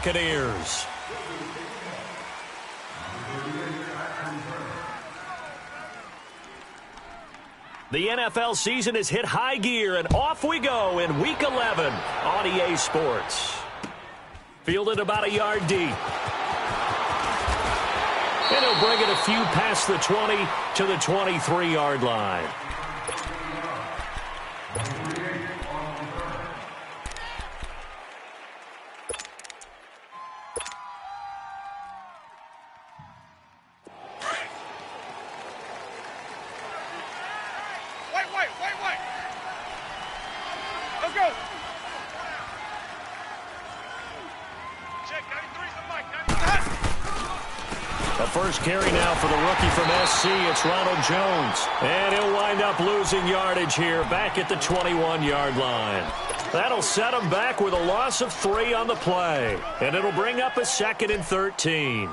Buccaneers. The NFL season has hit high gear, and off we go in Week 11 on EA Sports. Fielded about a yard deep. And he'll bring it a few past the 20 to the 23-yard line. First carry now for the rookie from SC. It's Ronald Jones. And he'll wind up losing yardage here back at the 21-yard line. That'll set him back with a loss of 3 on the play. And it'll bring up a 2nd and 13.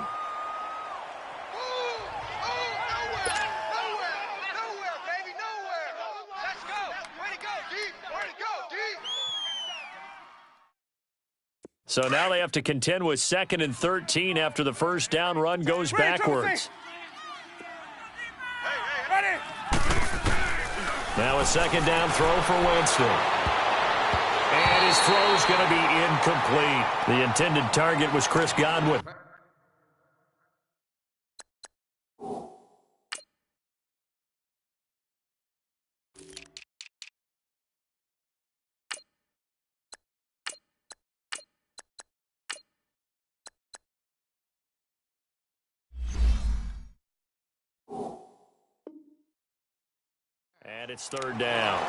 So now they have to contend with 2nd and 13 after the first down run goes backwards. Now a 2nd down throw for Winston. And his throw's going to be incomplete. The intended target was Chris Godwin. And it's 3rd down.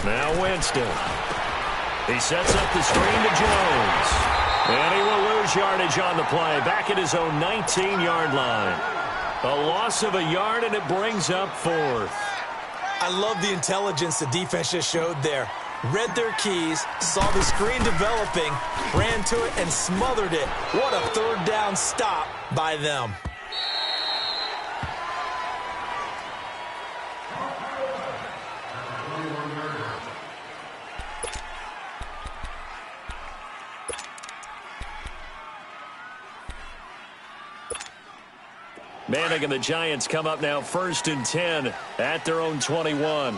Now Winston. He sets up the screen to Jones. And he will lose yardage on the play, back at his own 19-yard line. A loss of a yard, and it brings up 4th. I love the intelligence the defense just showed there. Read their keys, saw the screen developing, ran to it, and smothered it. What a 3rd down stop by them. Manning and the Giants come up now 1st and 10 at their own 21.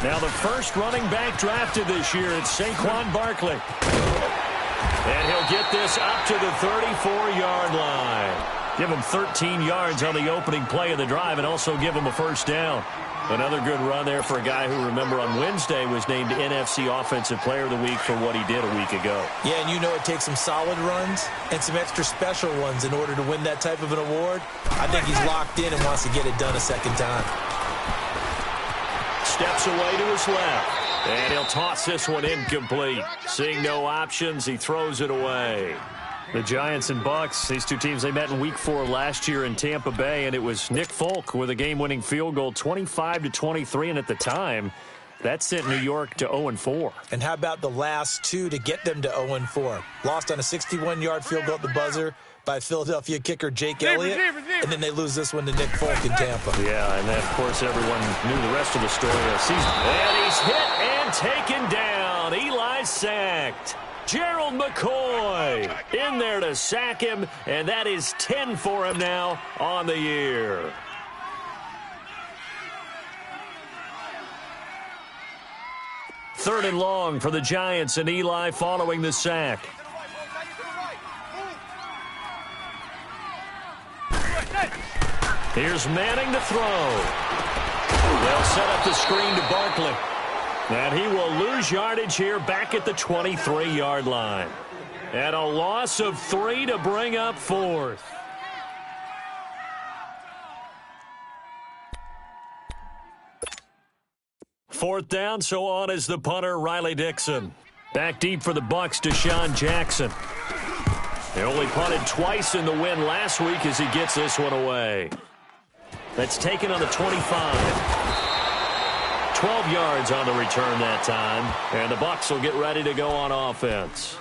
Now the first running back drafted this year, it's Saquon Barkley. And he'll get this up to the 34-yard line. Give him 13 yards on the opening play of the drive and also give him a 1st down. Another good run there for a guy who, remember, on Wednesday was named NFC Offensive Player of the Week for what he did a week ago. Yeah, and you know it takes some solid runs and some extra special ones in order to win that type of an award. I think he's locked in and wants to get it done a 2nd time. Steps away to his left. And he'll toss this one incomplete. Seeing no options, he throws it away. The Giants and Bucs, these two teams, they met in Week 4 last year in Tampa Bay, and it was Nick Folk with a game-winning field goal, 25-23, and at the time, that sent New York to 0-4. And how about the last 2 to get them to 0-4? Lost on a 61-yard field goal at the buzzer by Philadelphia kicker Jake Elliott, and then they lose this one to Nick Folk in Tampa. Yeah, and then, of course, everyone knew the rest of the story of the season. And he's hit and taken down. Eli sacked. Gerald McCoy in there to sack him, and that is 10 for him now on the year. Third and long for the Giants, and Eli following the sack. Here's Manning to throw. They'll set up the screen to Barkley. And he will lose yardage here back at the 23-yard line. And a loss of 3 to bring up 4th. 4th down, so on is the punter, Riley Dixon. Back deep for the Bucs, Deshaun Jackson. They only punted twice in the win last week as he gets this one away. That's taken on the 25. 12 yards on the return that time, and the Bucs will get ready to go on offense.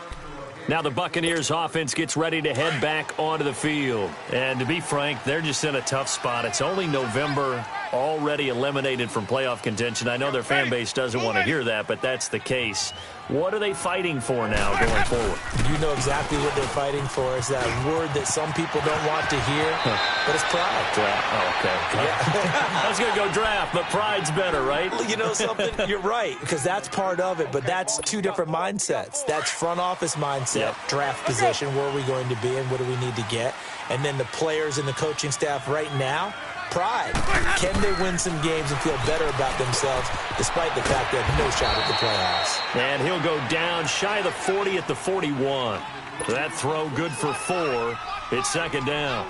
Now the Buccaneers offense gets ready to head back onto the field. And to be frank, they're just in a tough spot. It's only November, already eliminated from playoff contention. I know their fan base doesn't want to hear that, but that's the case. What are they fighting for now going forward? You know exactly what they're fighting for. It's that word that some people don't want to hear, but it's pride. Draft. Oh, okay. Yeah. I was going to go draft, but pride's better, right? You know something? You're right, because that's part of it, but that's two different mindsets. That's front office mindset, draft position, where are we going to be and what do we need to get? And then the players and the coaching staff right now, pride. Can they win some games and feel better about themselves despite the fact they have no shot at the playoffs? And he'll go down shy of the 40 at the 41. That throw good for 4. It's 2nd down.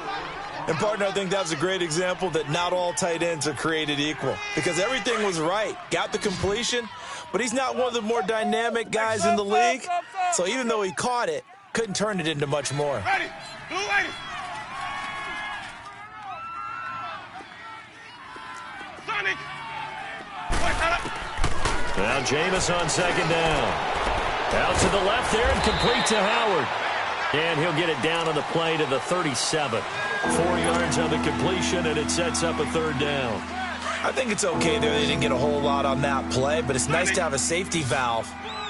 And, partner, I think that's a great example that not all tight ends are created equal because everything was right. Got the completion, but he's not one of the more dynamic guys in the league. So even though he caught it, couldn't turn it into much more. Ready. Blue lady. Sonic. Now Jameis on 2nd down. Out to the left there and complete to Howard. And he'll get it down on the play to the 37. 4 yards on the completion, and it sets up a 3rd down. I think it's okay there. They didn't get a whole lot on that play, but it's nice to have a safety valve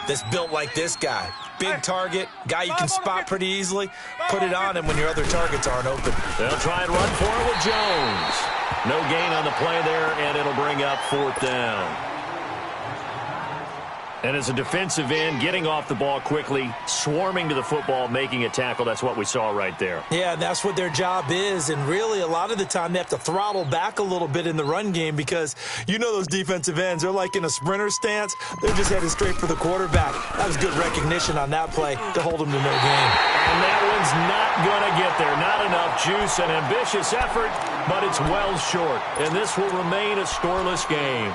that's built like this guy. Big target, guy you can spot pretty easily. Put it on him when your other targets aren't open. They'll try and run for it with Jones. No gain on the play there, and it'll bring up 4th down. And as a defensive end, getting off the ball quickly, swarming to the football, making a tackle, that's what we saw right there. Yeah, that's what their job is, and really a lot of the time they have to throttle back a little bit in the run game because you know those defensive ends, they're like in a sprinter stance. They're just headed straight for the quarterback. That was good recognition on that play to hold them to no gain. And that one's not going to get there. Not enough juice, an ambitious effort, but it's well short. And this will remain a scoreless game.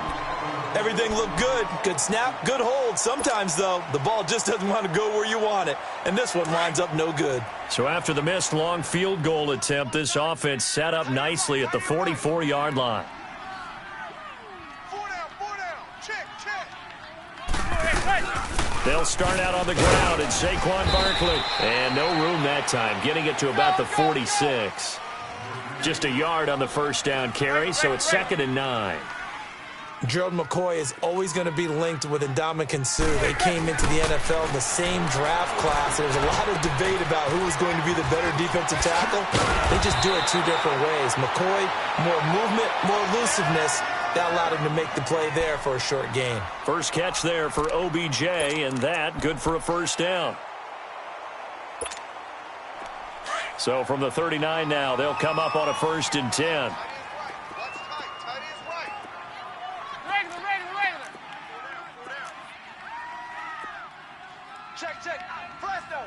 Everything looked good. Good snap, good hold. Sometimes, though, the ball just doesn't want to go where you want it. And this one winds up no good. So after the missed long field goal attempt, this offense set up nicely at the 44-yard line. 4 down. Check. They'll start out on the ground and Saquon Barkley. And no room that time, getting it to about the 46. Just a yard on the 1st down carry, so it's 2nd and 9. Gerald McCoy is always going to be linked with Ndamukong Suh. They came into the NFL in the same draft class. There was a lot of debate about who was going to be the better defensive tackle. They just do it 2 different ways. McCoy, more movement, more elusiveness. That allowed him to make the play there for a short gain. First catch there for OBJ, and that good for a 1st down. So from the 39 now, they'll come up on a 1st and 10. Check. Fresno.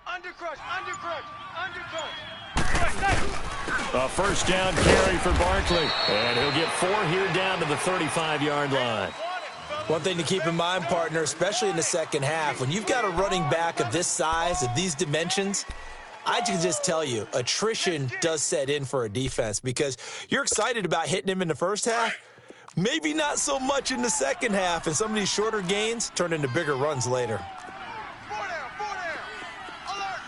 Undercrush. A 1st down carry for Barkley. And he'll get 4 here down to the 35-yard line. One thing to keep in mind, partner, especially in the second half, when you've got a running back of this size, of these dimensions, I can just tell you, attrition does set in for a defense because you're excited about hitting him in the first half. Maybe not so much in the second half, and some of these shorter gains turn into bigger runs later. 4 down. Alert.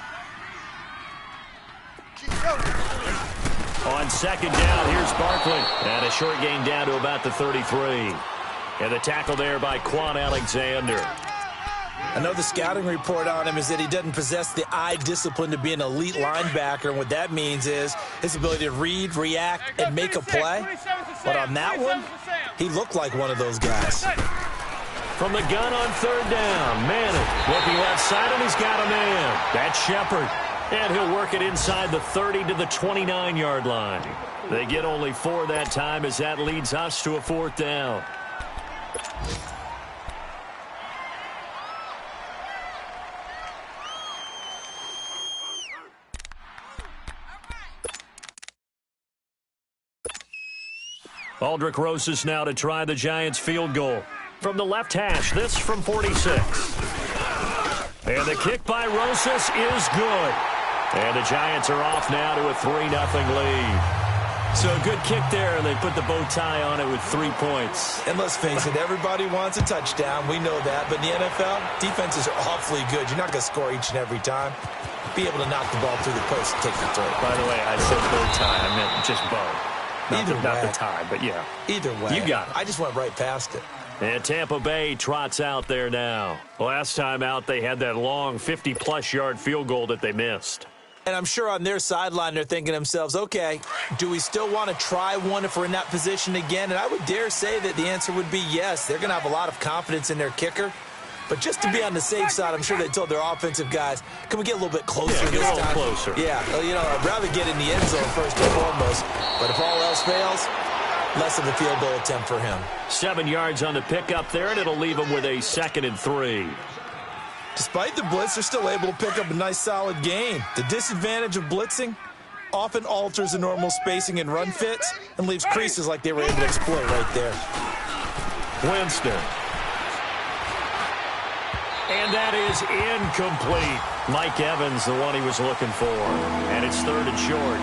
On 2nd down, here's Barkley. And a short gain down to about the 33. And the tackle there by Quan Alexander. I know the scouting report on him is that he doesn't possess the eye discipline to be an elite linebacker, and what that means is his ability to read, react, and make a play. But on that one, he looked like one of those guys. From the gun on 3rd down, Manning looking left side, and he's got a man. That's Shepard. And he'll work it inside the 30 to the 29-yard line. They get only 4 that time as that leads us to a 4th down. Aldrich Rosas now to try the Giants field goal. From the left hash, this from 46. And the kick by Rosas is good. And the Giants are off now to a 3-0 lead. So a good kick there, and they put the bow tie on it with 3 points. And let's face it, everybody wants a touchdown. We know that. But in the NFL, defenses are awfully good. You're not going to score each and every time. Be able to knock the ball through the post and take the throw. By the way, I said bow tie. I meant just bow. Not the tie, but yeah. Either way. You got it. I just went right past it. And Tampa Bay trots out there now. Last time out, they had that long 50-plus yard field goal that they missed. And I'm sure on their sideline they're thinking to themselves, okay, do we still want to try one if we're in that position again? And I would dare say that the answer would be yes. They're going to have a lot of confidence in their kicker. But just to be on the safe side, I'm sure they told their offensive guys, can we get a little bit closer this time? Get a little closer. Yeah, I'd rather get in the end zone first and foremost. But if all else fails, less of a field goal attempt for him. 7 yards on the pickup there, and it'll leave him with a 2nd and 3. Despite the blitz, they're still able to pick up a nice, solid gain. The disadvantage of blitzing often alters the normal spacing and run fits and leaves creases like they were able to exploit right there. Winston. And that is incomplete. Mike Evans, the one he was looking for. And it's 3rd and short.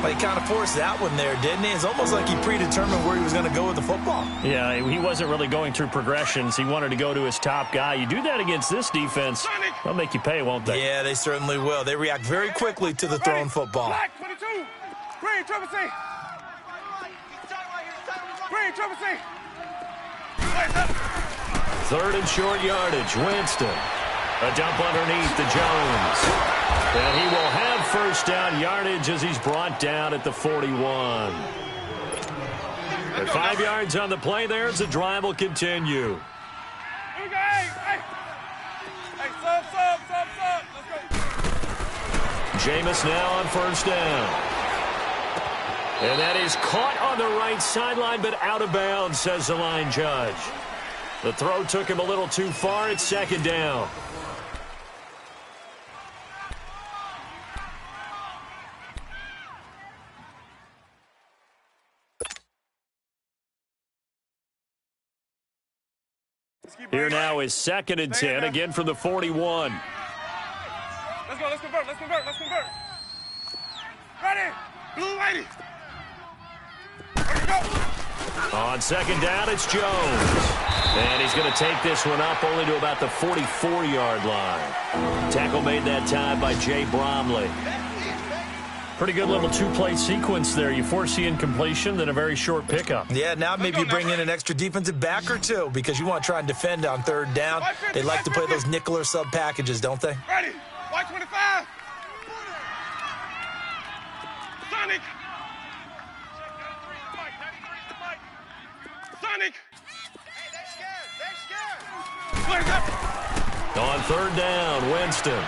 Well, he kind of forced that one there, didn't he? It's almost like he predetermined where he was going to go with the football. Yeah, he wasn't really going through progressions. He wanted to go to his top guy. You do that against this defense, they'll make you pay, won't they? Yeah, they certainly will. They react very quickly to the thrown football. Black 22. Green, triple C. Green, triple C. 3rd and short yardage. Winston. A dump underneath to Jones. And he will have first down yardage as he's brought down at the 41. At 5 yards on the play there as the drive will continue. Hey, sub. Let's go. Jameis now on first down. And that is caught on the right sideline, but out of bounds, says the line judge. The throw took him a little too far. It's 2nd down. Here now is 2nd and 10, again from the 41. Let's go, let's convert. Ready? Blue lady. Ready to go. On 2nd down, it's Jones. And he's going to take this one up only to about the 44-yard line. Tackle made that time by Jay Bromley. Pretty good little 2-play sequence there. You force the incompletion, then a very short pickup. Yeah, now maybe you bring in an extra defensive back or two because you want to try and defend on 3rd down. They like to play those nickel or sub packages, don't they? Ready? White 25. Sonic. Sonic. Hey, they scared. On 3rd down, Winston.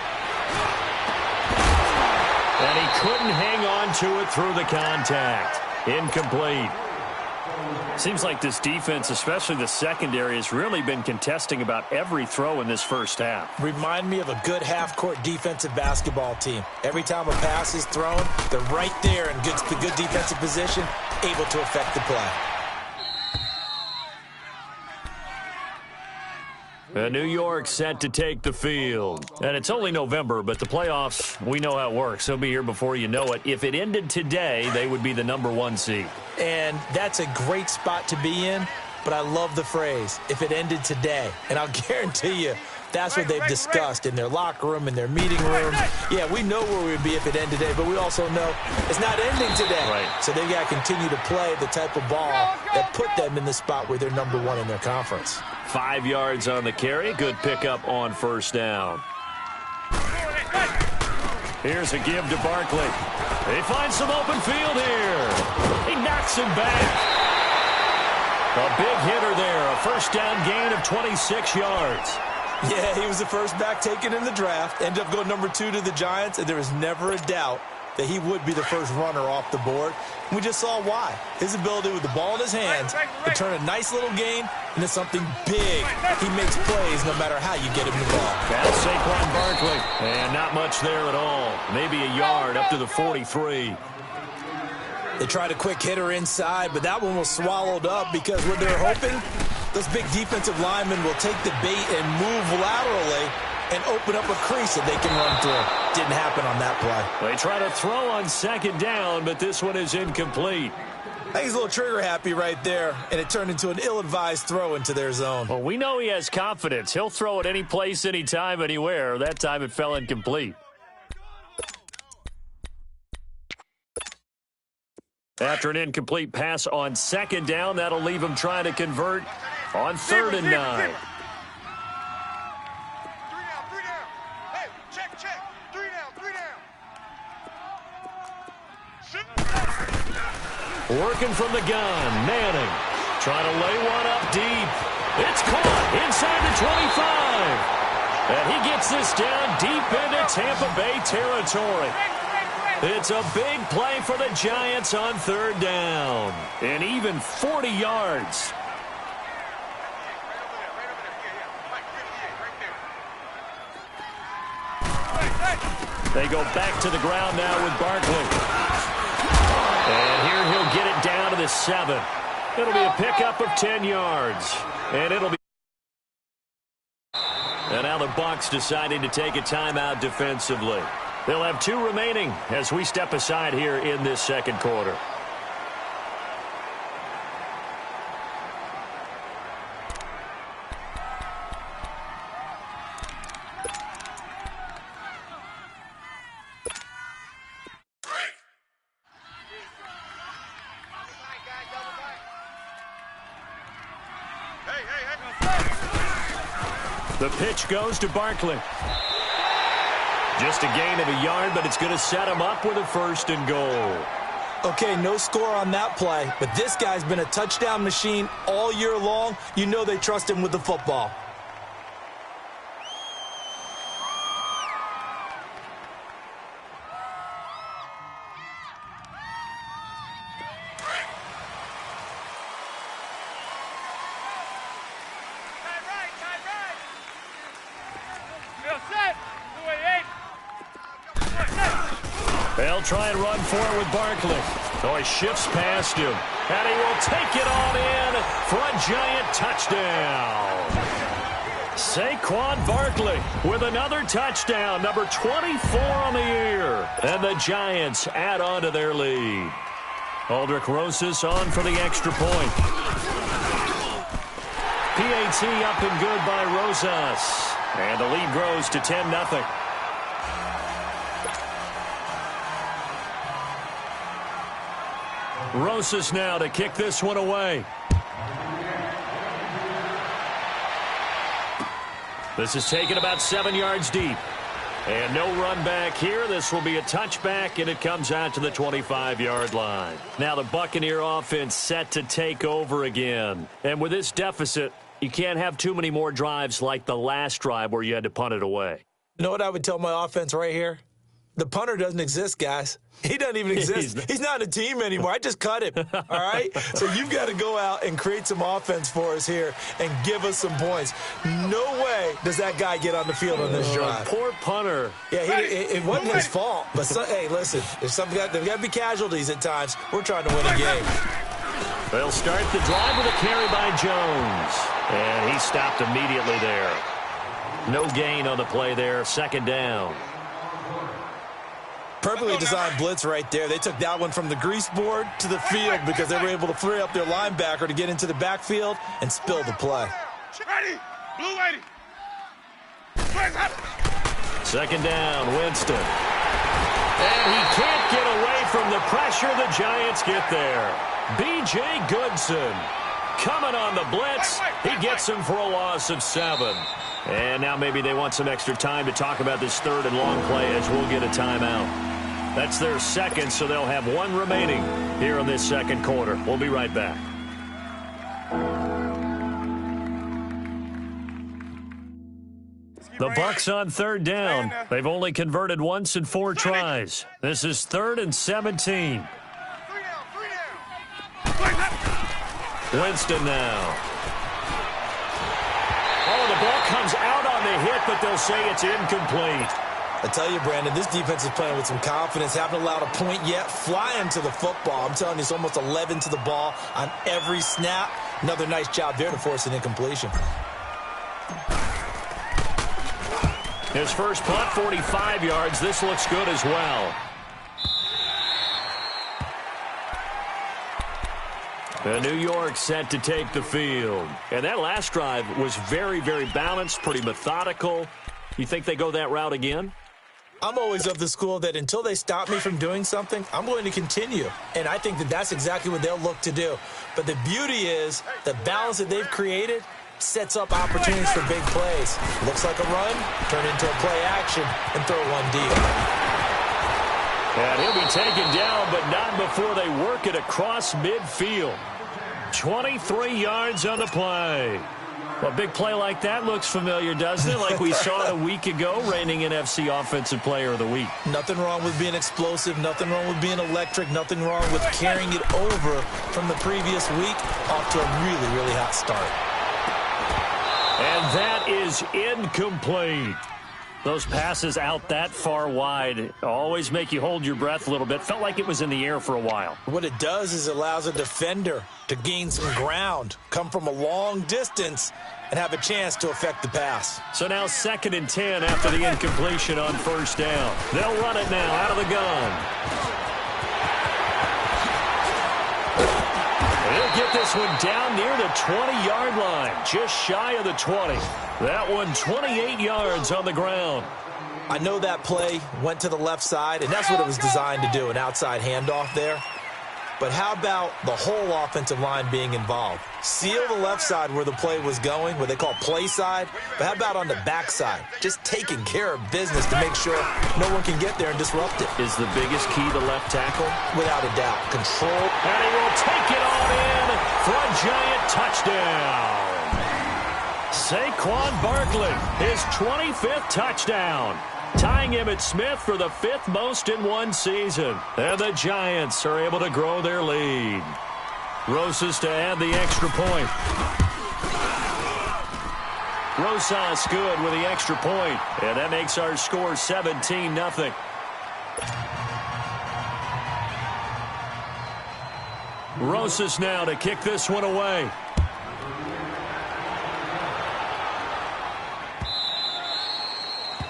And he couldn't hang on to it through the contact. Incomplete. Seems like this defense, especially the secondary, has really been contesting about every throw in this first half. Remind me of a good half-court defensive basketball team. Every time a pass is thrown, they're right there in good defensive position, able to affect the play. New York set to take the field. And it's only November, but the playoffs, we know how it works. They'll be here before you know it. If it ended today, they would be the #1 seed. And that's a great spot to be in, but I love the phrase, if it ended today. And I'll guarantee you, that's what they've discussed in their locker room, in their meeting rooms. Yeah, we know where we would be if it ended today, but we also know it's not ending today. Right. So they've got to continue to play the type of ball that put them in the spot where they're #1 in their conference. 5 yards on the carry. Good pickup on first down. Here's a give to Barkley. They find some open field here. He knocks him back. A big hitter there. A first down gain of 26 yards. Yeah, he was the first back taken in the draft. Ended up going #2 to the Giants, and there was never a doubt that he would be the first runner off the board. And we just saw why. His ability with the ball in his hands to turn a nice little gain into something big. He makes plays no matter how you get him the ball. That's Saquon Barkley. And not much there at all. Maybe a yard up to the 43. They tried a quick hitter inside, but that one was swallowed up because what they're hoping, those big defensive linemen will take the bait and move laterally and open up a crease that they can run through. Didn't happen on that play. They try to throw on second down, but this one is incomplete. I think he's a little trigger happy right there, and it turned into an ill-advised throw into their zone. Well, we know he has confidence. He'll throw it any place, anytime, anywhere. That time it fell incomplete. After an incomplete pass on second down, that'll leave him trying to convert on 3rd and 9. 3 down. Hey, check. 3 down. Working from the gun, Manning trying to lay one up deep. It's caught inside the 25. And he gets this down deep into Tampa Bay territory. It's a big play for the Giants on 3rd down. And even 40 yards. They go back to the ground now with Barkley. And here he'll get it down to the 7. It'll be a pickup of 10 yards. And it'll be... And now the Bucs deciding to take a timeout defensively. They'll have 2 remaining as we step aside here in this second quarter. The pitch goes to Barkley. Just a gain of a yard, but it's going to set him up with a 1st and goal. Okay, no score on that play, but this guy's been a touchdown machine all year long. You know they trust him with the football. They'll try and run for it with Barkley. Oh, he shifts past him. And he will take it on in for a Giant touchdown. Saquon Barkley with another touchdown, number 24 on the year. And the Giants add on to their lead. Aldrich Rosas on for the extra point. PAT up and good by Rosas. And the lead grows to 10-0. Rosas now to kick this one away. This is taken about 7 yards deep. And no run back here. This will be a touchback, and it comes out to the 25-yard line. Now the Buccaneer offense set to take over again. And with this deficit, you can't have too many more drives like the last drive where you had to punt it away. You know what I would tell my offense right here? The punter doesn't exist, guys. He doesn't even exist. He's not a team anymore. I just cut him, all right? So you've got to go out and create some offense for us here and give us some points. No way does that guy get on the field on this drive. Poor punter. Yeah, it wasn't his fault. But, hey, listen, there's got to be casualties at times. We're trying to win a game. They'll start the drive with a carry by Jones. And he stopped immediately there. No gain on the play there. 2nd down. Perfectly designed blitz right there. They took that one from the grease board to the field because they were able to free up their linebacker to get into the backfield and spill the play. Ready. Blue 80. 2nd down, Winston. And he can't get away from the pressure. The Giants get there. B.J. Goodson coming on the blitz. He gets him for a loss of 7. And now maybe they want some extra time to talk about this 3rd and long play as we'll get a timeout. That's their 2nd, so they'll have 1 remaining here in this 2nd quarter. We'll be right back. The Bucs on 3rd down. They've only converted once in 4 tries. This is 3rd and 17. Winston now. Oh, the ball comes out on the hit, but they'll say it's incomplete. I tell you, Brandon, this defense is playing with some confidence. Haven't allowed a point yet. Flying to the football. I'm telling you, it's almost 11 to the ball on every snap. Another nice job there to force an incompletion. His first punt, 45 yards. This looks good as well. New York set to take the field. And that last drive was very, very balanced, pretty methodical. You think they go that route again? I'm always of the school that until they stop me from doing something, I'm going to continue. And I think that that's exactly what they'll look to do. But the beauty is the balance that they've created sets up opportunities for big plays. Looks like a run, turn into a play action, and throw one deep. And he'll be taken down, but not before they work it across midfield. 23 yards on the play. Well, a big play like that looks familiar, doesn't it? Like we saw it a week ago, reigning NFC Offensive Player of the Week. Nothing wrong with being explosive. Nothing wrong with being electric. Nothing wrong with carrying it over from the previous week off to a really, really hot start. And that is incomplete. Those passes out that far wide always make you hold your breath a little bit. Felt like it was in the air for a while. What it does is it allows a defender to gain some ground, come from a long distance, and have a chance to affect the pass. So now 2nd and 10 after the incompletion on first down. They'll run it now out of the gun. He'll get this one down near the 20-yard line, just shy of the 20. That one 28 yards on the ground. I know that play went to the left side, and that's what it was designed to do, an outside handoff there. But how about the whole offensive line being involved? Seal the left side where the play was going, what they call play side. But how about on the backside? Just taking care of business to make sure no one can get there and disrupt it. Is the biggest key the left tackle? Without a doubt. Control. And he will take it on in for a giant touchdown. Saquon Barkley, his 25th touchdown, tying Emmitt Smith for the 5th most in one season. And the Giants are able to grow their lead. Rosas to add the extra point. Rosas good with the extra point, and that makes our score 17-0. Rosas now to kick this one away.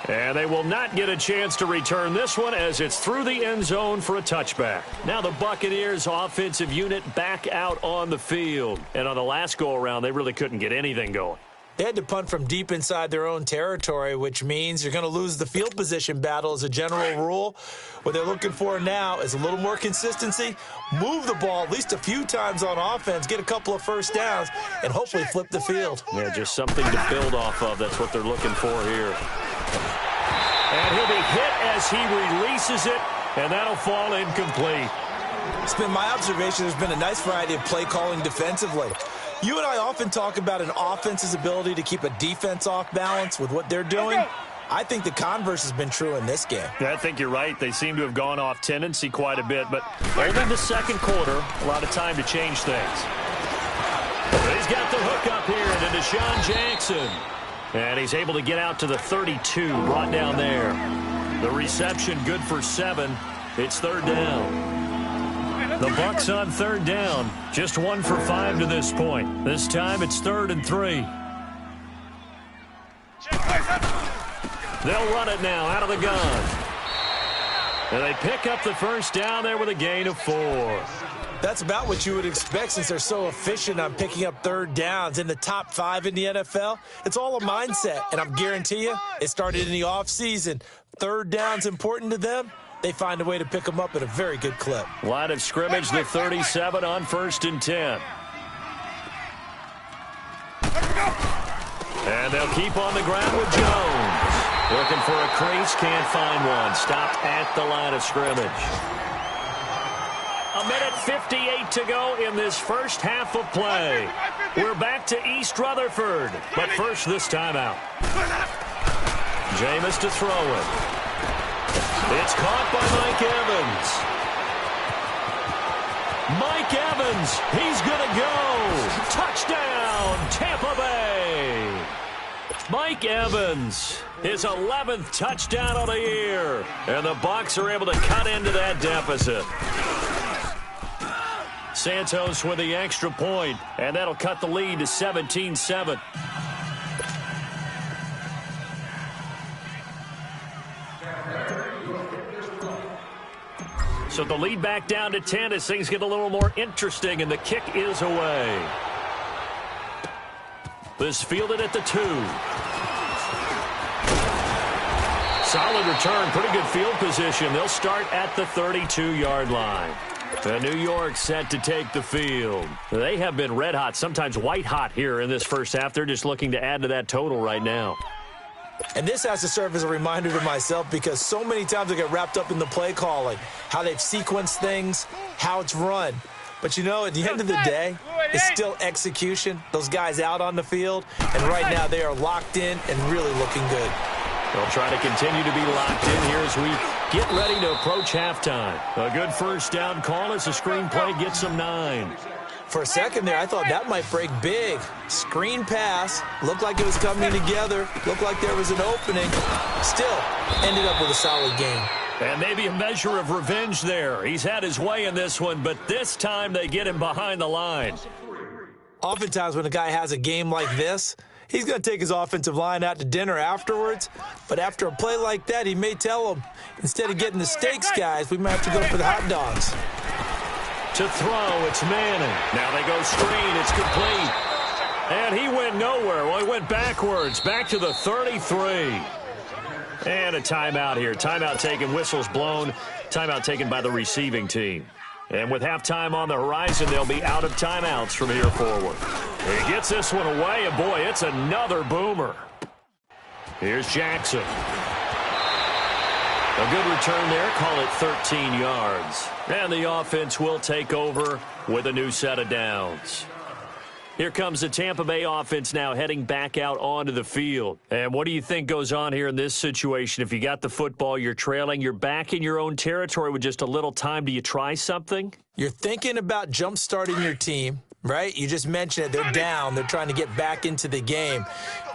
And they will not get a chance to return this one as it's through the end zone for a touchback. Now the Buccaneers offensive unit back out on the field. And on the last go-around, they really couldn't get anything going. They had to punt from deep inside their own territory, which means you're going to lose the field position battle as a general rule. What they're looking for now is a little more consistency, move the ball at least a few times on offense, get a couple of first downs, and hopefully flip the field. Yeah, just something to build off of. That's what they're looking for here. And he'll be hit as he releases it, and that'll fall incomplete. It's been my observation there's been a nice variety of play calling defensively. You and I often talk about an offense's ability to keep a defense off balance with what they're doing. I think the converse has been true in this game. Yeah, I think you're right. They seem to have gone off tendency quite a bit, but only the second quarter, a lot of time to change things. He's got the hook up here to Deshaun Jackson. And he's able to get out to the 32, brought down there. The reception good for 7. It's 3rd down. The Bucs on 3rd down. Just 1 for 5 to this point. This time it's 3rd and 3. They'll run it now out of the gun. And they pick up the first down there with a gain of 4. That's about what you would expect since they're so efficient on picking up 3rd downs in the top 5 in the NFL. It's all a mindset, and I'm guarantee you it started in the offseason. 3rd down's important to them. They find a way to pick them up at a very good clip. Line of scrimmage, the 37 on 1st and 10. And they'll keep on the ground with Jones. Looking for a crease, can't find one. Stopped at the line of scrimmage. A minute 58 to go in this first half of play. We're back to East Rutherford, but first this timeout. Jameis to throw it. It's caught by Mike Evans. Mike Evans, he's going to go. Touchdown, Tampa Bay. Mike Evans, his 11th touchdown of the year. And the Bucs are able to cut into that deficit. Santos with the extra point, and that'll cut the lead to 17-7. So the lead back down to 10 as things get a little more interesting, and the kick is away. This fielded at the 2. Solid return, pretty good field position. They'll start at the 32-yard line. And New York set to take the field. They have been red hot, sometimes white hot here in this first half. They're just looking to add to that total right now. And this has to serve as a reminder to myself because so many times I get wrapped up in the play calling, how they've sequenced things, how it's run. But, you know, at the end of the day, it's still execution. Those guys out on the field, and right now they are locked in and really looking good. They'll try to continue to be locked in here as we get ready to approach halftime. A good first down call as the screen play gets them 9. For a second there, I thought that might break big. Screen pass, looked like it was coming together, looked like there was an opening. Still, ended up with a solid game. And maybe a measure of revenge there. He's had his way in this one, but this time they get him behind the line. Oftentimes when a guy has a game like this, he's going to take his offensive line out to dinner afterwards. But after a play like that, he may tell them, instead of getting the steaks, guys, we might have to go for the hot dogs. To throw, it's Manning. Now they go screen, it's complete. And he went nowhere. Well, he went backwards, back to the 33. And a timeout here. Timeout taken, whistles blown. Timeout taken by the receiving team. And with halftime on the horizon, they'll be out of timeouts from here forward. He gets this one away, and boy, it's another boomer. Here's Jackson. A good return there, call it 13 yards. And the offense will take over with a new set of downs. Here comes the Tampa Bay offense now heading back out onto the field. And what do you think goes on here in this situation? If you got the football, you're trailing, you're back in your own territory with just a little time. Do you try something? You're thinking about jump-starting your team, right? You just mentioned it. They're down. They're trying to get back into the game.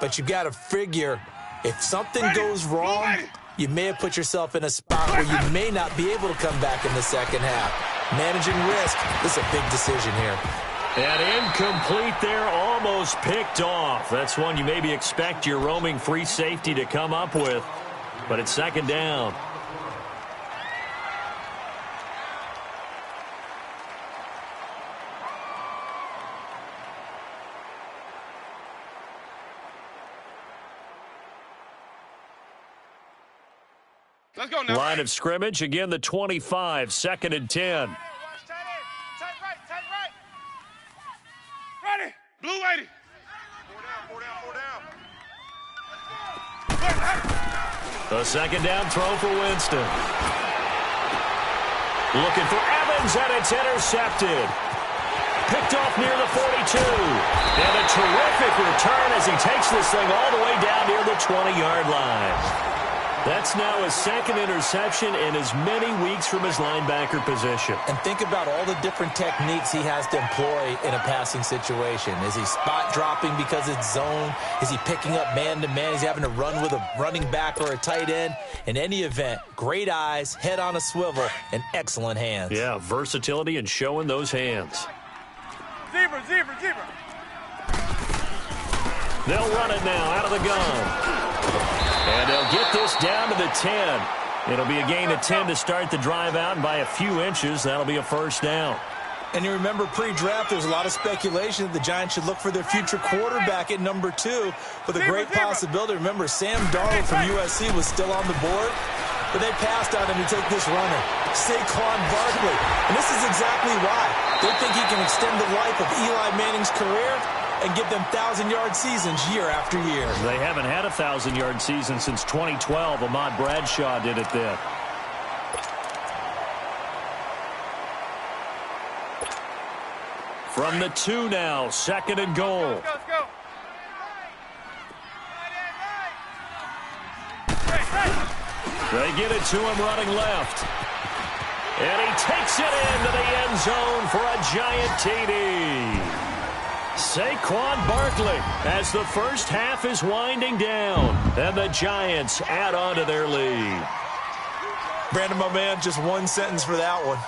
But you got to figure if something goes wrong, you may have put yourself in a spot where you may not be able to come back in the second half. Managing risk, this is a big decision here. And incomplete there, almost picked off. That's one you maybe expect your roaming free safety to come up with, but it's second down. Let's go now. Line of scrimmage, again the 25, second and 10. Blue lady. 4 down. A second down throw for Winston. Looking for Evans, and it's intercepted. Picked off near the 42. And a terrific return as he takes this thing all the way down near the 20-yard line. That's now his second interception in as many weeks from his linebacker position. And think about all the different techniques he has to employ in a passing situation. Is he spot dropping because it's zone? Is he picking up man-to-man? Is he having to run with a running back or a tight end? In any event, great eyes, head on a swivel, and excellent hands. Yeah, versatility and showing those hands. Zebra. They'll run it now out of the gun. And they'll get this down to the 10. It'll be a gain of 10 to start the drive out, and by a few inches, that'll be a first down. And you remember pre-draft, there was a lot of speculation that the Giants should look for their future quarterback at number 2 with a great possibility. Remember, Sam Darnold from USC was still on the board, but they passed on him to take this runner, Saquon Barkley. And this is exactly why. They think he can extend the life of Eli Manning's career and give them 1,000-yard seasons year after year. They haven't had a 1,000-yard season since 2012. Ahmad Bradshaw did it then. From the 2 now, second and goal. Let's go. They get it to him running left. And he takes it into the end zone for a giant TD. Saquon Barkley as the first half is winding down, and the Giants add on to their lead. Brandon, my man, just one sentence for that one.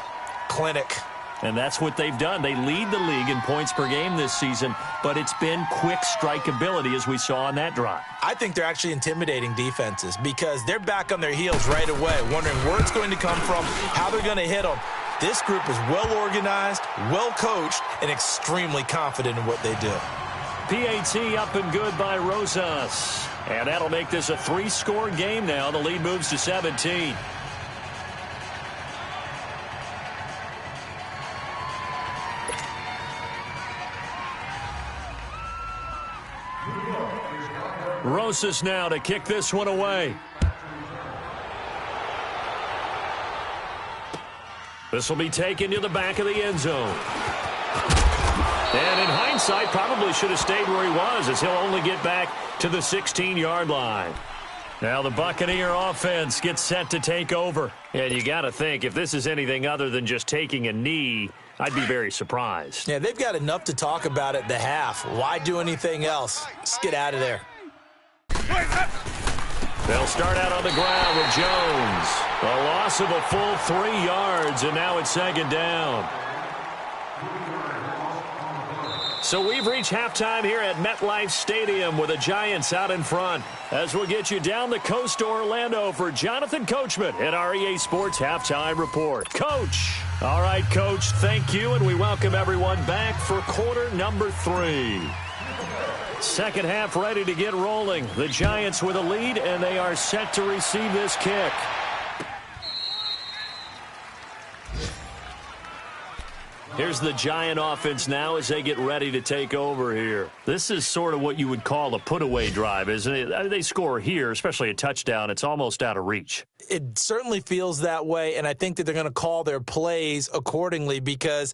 Clinic. And that's what they've done. They lead the league in points per game this season, but it's been quick strikeability as we saw on that drive. I think they're actually intimidating defenses because they're back on their heels right away, wondering where it's going to come from, how they're going to hit them. This group is well-organized, well-coached, and extremely confident in what they do. PAT up and good by Rosas. And that'll make this a 3-score game now. The lead moves to 17. Rosas now to kick this one away. This will be taken to the back of the end zone. And in hindsight, probably should have stayed where he was, as he'll only get back to the 16-yard line. Now the Buccaneer offense gets set to take over. And you got to think, if this is anything other than just taking a knee, I'd be very surprised. Yeah, they've got enough to talk about at the half. Why do anything else? Just get out of there. They'll start out on the ground with Jones. A loss of a full 3 yards, and now it's second down. So we've reached halftime here at MetLife Stadium with the Giants out in front. As we'll get you down the coast to Orlando for Jonathan Coachman at our EA Sports Halftime Report. Coach. All right, Coach, thank you, and we welcome everyone back for quarter number 3. Second half ready to get rolling. The Giants with a lead, and they are set to receive this kick. Here's the Giant offense now as they get ready to take over here. This is sort of what you would call a put-away drive, isn't it? I mean, they score here, especially a touchdown. It's almost out of reach. It certainly feels that way, and I think that they're going to call their plays accordingly because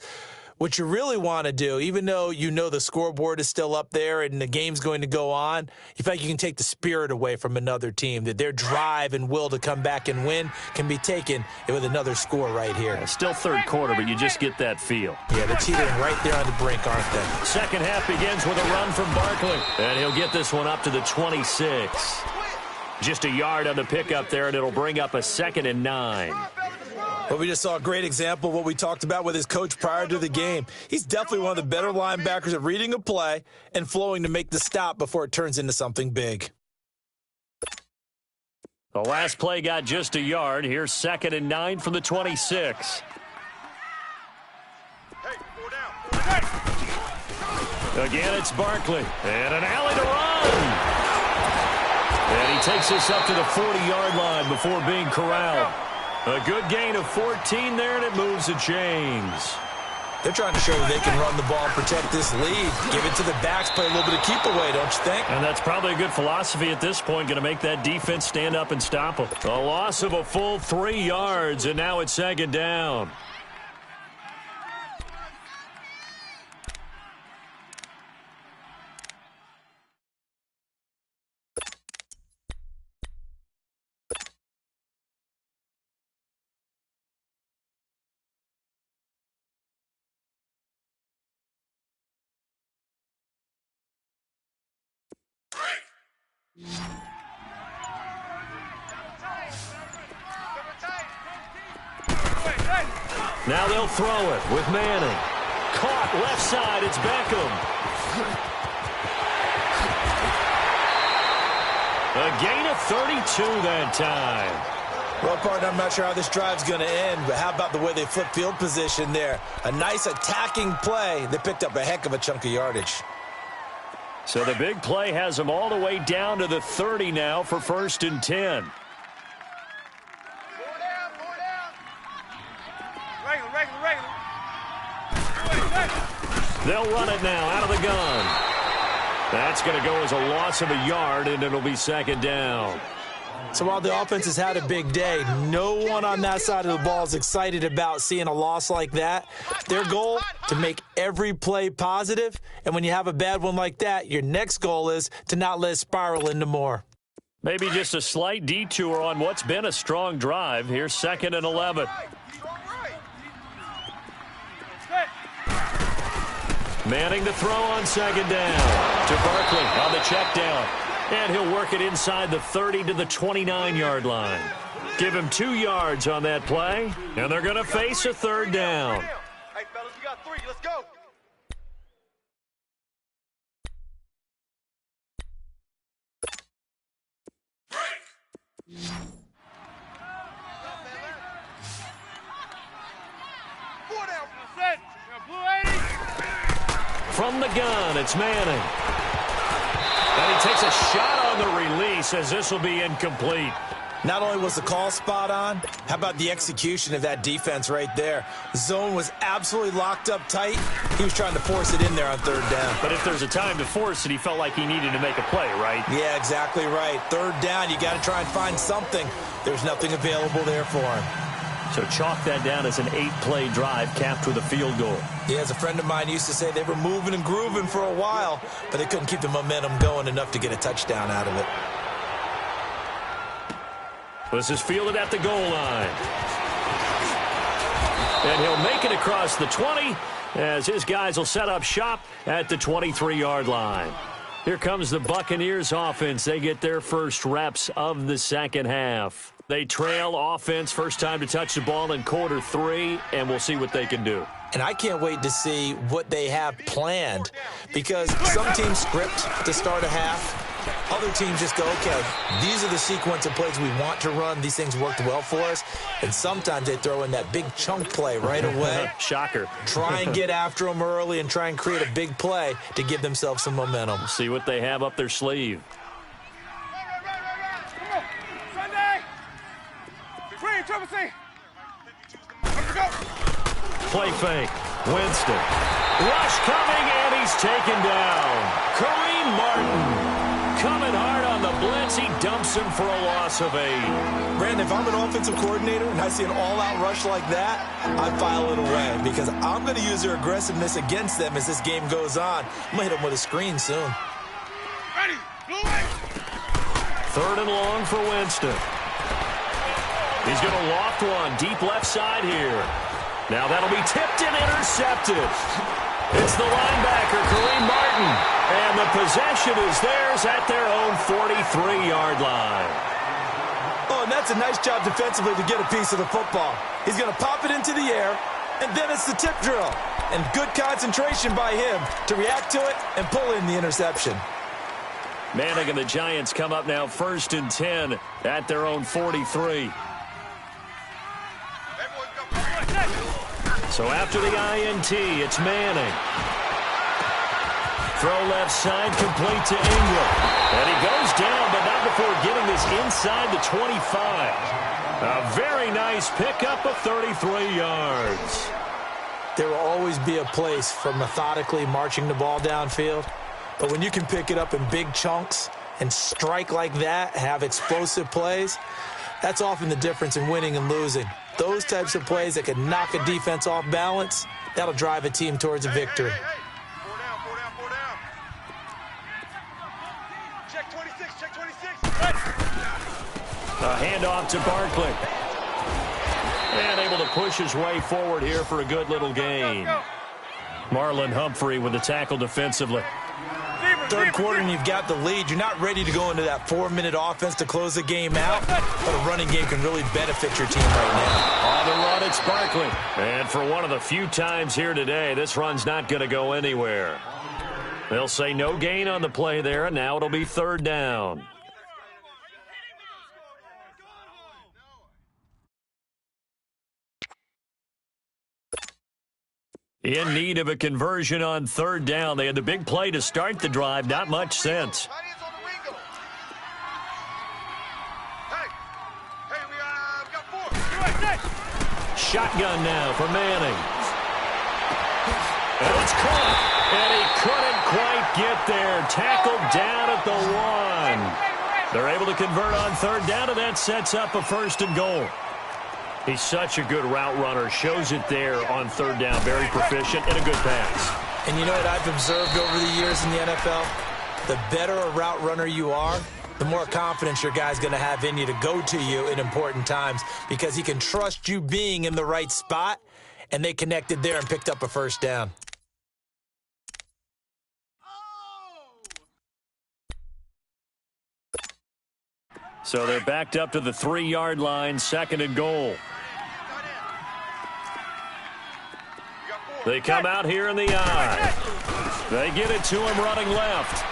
what you really want to do, even though you know the scoreboard is still up there and the game's going to go on, you feel like you can take the spirit away from another team, that their drive and will to come back and win can be taken with another score right here. It's still third quarter, but you just get that feel. Yeah, they're teetering right there on the brink, aren't they? Second half begins with a run from Barkley, and he'll get this one up to the 26. Just a yard on the pickup there, and it'll bring up a 2nd and 9. But we just saw a great example of what we talked about with his coach prior to the game. He's definitely one of the better linebackers at reading a play and flowing to make the stop before it turns into something big. The last play got just a yard. Here's 2nd and 9 from the 26. Again, it's Barkley. And an alley to run. And he takes this up to the 40-yard line before being corralled. A good gain of 14 there, and it moves the chains. They're trying to show that they can run the ball and protect this lead. Give it to the backs, play a little bit of keep away, don't you think? And that's probably a good philosophy at this point, going to make that defense stand up and stop them. A loss of a full 3 yards, and now it's 2nd down. Now they'll throw it with Manning. Caught left side, it's Beckham. A gain of 32 that time. Well, partner, I'm not sure how this drive's going to end, but how about the way they flip field position there? A nice attacking play. They picked up a heck of a chunk of yardage. So the big play has them all the way down to the 30 now for 1st and 10. They'll run it now out of the gun. That's going to go as a loss of a yard, and it'll be 2nd down. So while the offense has had a big day, no one on that side of the ball is excited about seeing a loss like that. Their goal, to make every play positive, and when you have a bad one like that, your next goal is to not let it spiral into more. Maybe just a slight detour on what's been a strong drive. Here's 2nd and 11. Manning the throw on second down to Barkley on the check down. And he'll work it inside the 30 to the 29-yard line. Give him 2 yards on that play, and they're going to face a third down. Hey, fellas, we got 3. Let's go. From the gun, it's Manning. And he takes a shot on the release as this will be incomplete. Not only was the call spot on, how about the execution of that defense right there? The zone was absolutely locked up tight. He was trying to force it in there on third down. But if there's a time to force it, he felt like he needed to make a play, right? Yeah, exactly right. Third down, you got to try and find something. There's nothing available there for him. So chalk that down as an 8-play drive capped with a field goal. Yeah, as a friend of mine used to say, they were moving and grooving for a while, but they couldn't keep the momentum going enough to get a touchdown out of it. This is fielded at the goal line. And he'll make it across the 20 as his guys will set up shop at the 23-yard line. Here comes the Buccaneers offense. They get their first reps of the second half. They trail offense first time to touch the ball in quarter 3, and we'll see what they can do. And I can't wait to see what they have planned, because some teams script to start a half. Other teams just go, okay, these are the sequence of plays we want to run. These things worked well for us. And sometimes they throw in that big chunk play right away. Shocker. Try and get after them early and try and create a big play to give themselves some momentum. See what they have up their sleeve. Play fake. Winston. Rush coming, and he's taken down. Kareem Martin coming hard on the blitz. He dumps him for a loss of 8. Brandon, if I'm an offensive coordinator and I see an all-out rush like that, I file it away, because I'm going to use their aggressiveness against them as this game goes on. I'm going to hit them with a screen soon. Ready, blue way. 3rd and long for Winston. He's going to loft one deep left side here. Now that'll be tipped and intercepted. It's the linebacker, Kareem Martin. And the possession is theirs at their own 43-yard line. Oh, and that's a nice job defensively to get a piece of the football. He's going to pop it into the air, and then it's the tip drill. And good concentration by him to react to it and pull in the interception. Manning and the Giants come up now 1st and 10 at their own 43. So after the INT, it's Manning. Throw left side, complete to Ingram. And he goes down, but not before getting this inside the 25. A very nice pickup of 33 yards. There will always be a place for methodically marching the ball downfield. But when you can pick it up in big chunks and strike like that, have explosive plays, that's often the difference in winning and losing. Those types of plays that can knock a defense off balance, that'll drive a team towards a victory. Hey. 4 down. Check 26. A handoff to Barkley. And able to push his way forward here for a good little gain. Marlon Humphrey with the tackle defensively. Third quarter and you've got the lead. You're not ready to go into that 4-minute offense to close the game out, but a running game can really benefit your team right now. On the run, it's Barkley. And for one of the few times here today, this run's not going to go anywhere. They'll say no gain on the play there, and now it'll be 3rd down. In need of a conversion on 3rd down. They had the big play to start the drive. Not much sense. Shotgun now for Manning. And it's caught. And he couldn't quite get there. Tackled down at the 1. They're able to convert on 3rd down, and that sets up a 1st and goal. He's such a good route runner. Shows it there on 3rd down. Very proficient and a good pass. And you know what I've observed over the years in the NFL? The better a route runner you are, the more confidence your guy's going to have in you to go to you in important times, because he can trust you being in the right spot, and they connected there and picked up a 1st down. So they're backed up to the 3-yard line, 2nd and goal. They come out here in the eye. They get it to him running left.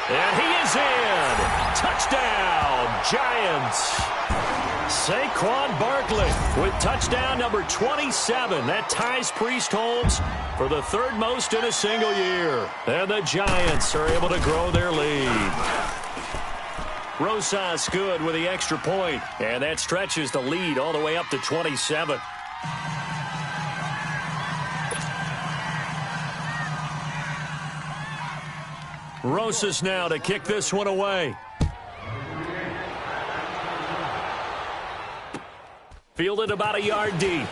And he is in. Touchdown, Giants. Saquon Barkley with touchdown number 27. That ties Priest Holmes for the 3rd most in a single year. And the Giants are able to grow their lead. Rosas good with the extra point. And that stretches the lead all the way up to 27. Rosas now to kick this one away. Fielded about a yard deep.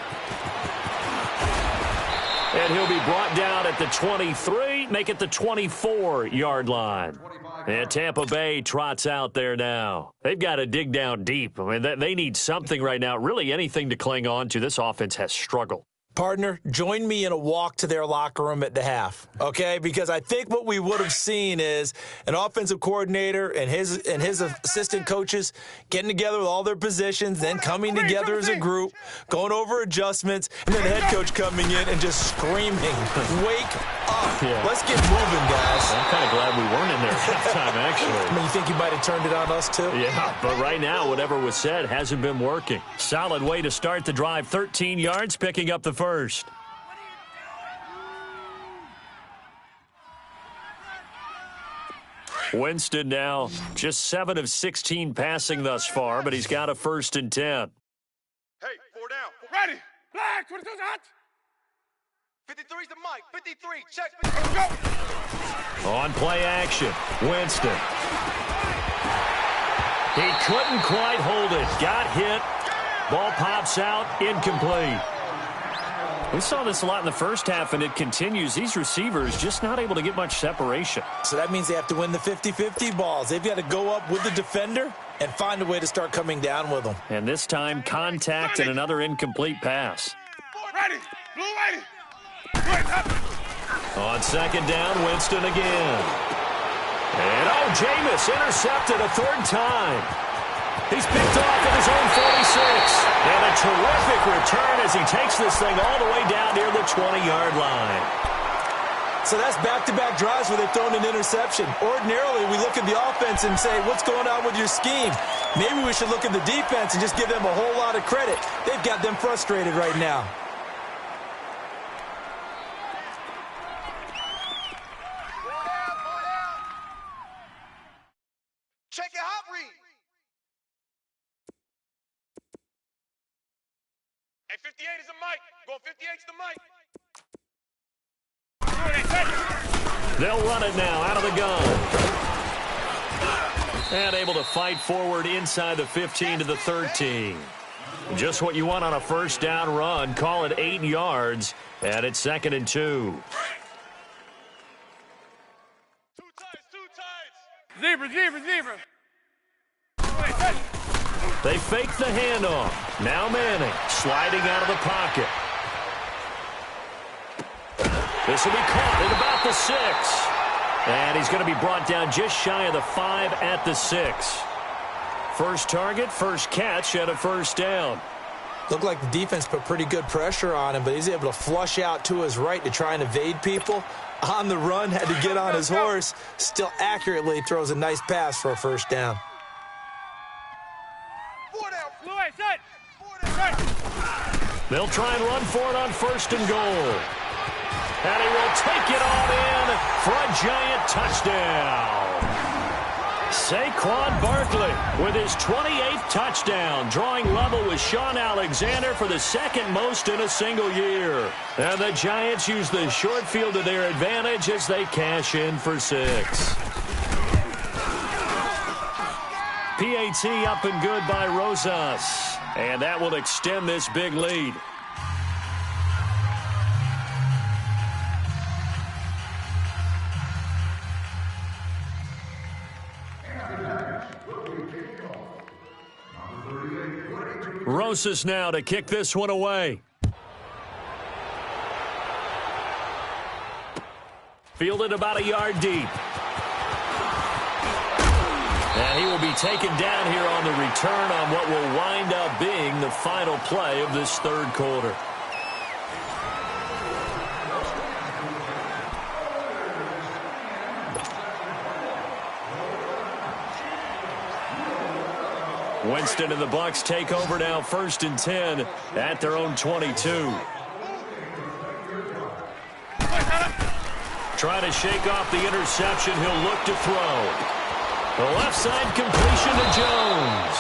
And he'll be brought down at the 23, make it the 24-yard line. And Tampa Bay trots out there now. They've got to dig down deep. I mean, they need something right now, really anything to cling on to. This offense has struggled. Partner, join me in a walk to their locker room at the half, okay? Because I think what we would have seen is an offensive coordinator and his assistant coaches getting together with all their positions, then coming together as a group, going over adjustments, and then the head coach coming in and just screaming, "Wake up. Yeah. Let's get moving, guys." I'm kind of glad we weren't in there at halftime, actually. I mean, you think you might have turned it on us, too? Yeah, but right now, whatever was said hasn't been working. Solid way to start the drive, 13 yards, picking up the first. Winston now just 7 of 16 passing thus far, but he's got a 1st and 10. Hey, 4 down. Ready. Black, 22's hot. 53's the mic. 53, check. 53, go. On play action, Winston. He couldn't quite hold it. Got hit. Ball pops out, incomplete. We saw this a lot in the first half, and it continues. These receivers just not able to get much separation. So that means they have to win the 50-50 balls. They've got to go up with the defender and find a way to start coming down with them. And this time, contact and another incomplete pass. Ready. Blue ready. On 2nd down, Winston again. And Jameis intercepted a 3rd time. He's picked off at his own 46. And a terrific return as he takes this thing all the way down near the 20-yard line. So that's back-to-back drives where they've thrown an interception. Ordinarily, we look at the offense and say, what's going on with your scheme? Maybe we should look at the defense and just give them a whole lot of credit. They've got them frustrated right now. Check your hot read. Hey, 58 is the mic. Going 58's the mic. They'll run it now out of the gun. And able to fight forward inside the 15 to the 13. Just what you want on a 1st down run. Call it 8 yards. And it's 2nd and 2. Two tights. Zebra. They fake the handoff. Now Manning sliding out of the pocket. This will be caught at about the 6. And he's going to be brought down just shy of the 5 at the 6. First target, first catch, and a 1st down. Looked like the defense put pretty good pressure on him, but he's able to flush out to his right to try and evade people. On the run, had to get on his horse. Still accurately throws a nice pass for a 1st down. They'll try and run for it on 1st and goal. And he will take it all in for a giant touchdown. Saquon Barkley with his 28th touchdown, drawing level with Sean Alexander for the 2nd most in a single year. And the Giants use the short field to their advantage as they cash in for 6. PAT up and good by Rosas. And that will extend this big lead. Rosas now to kick this one away. Fielded about a yard deep. And he will be taken down here on the return on what will wind up being the final play of this third quarter. Winston and the Bucs take over now, 1st and 10 at their own 22. Trying to shake off the interception. He'll look to throw. The left side completion to Jones.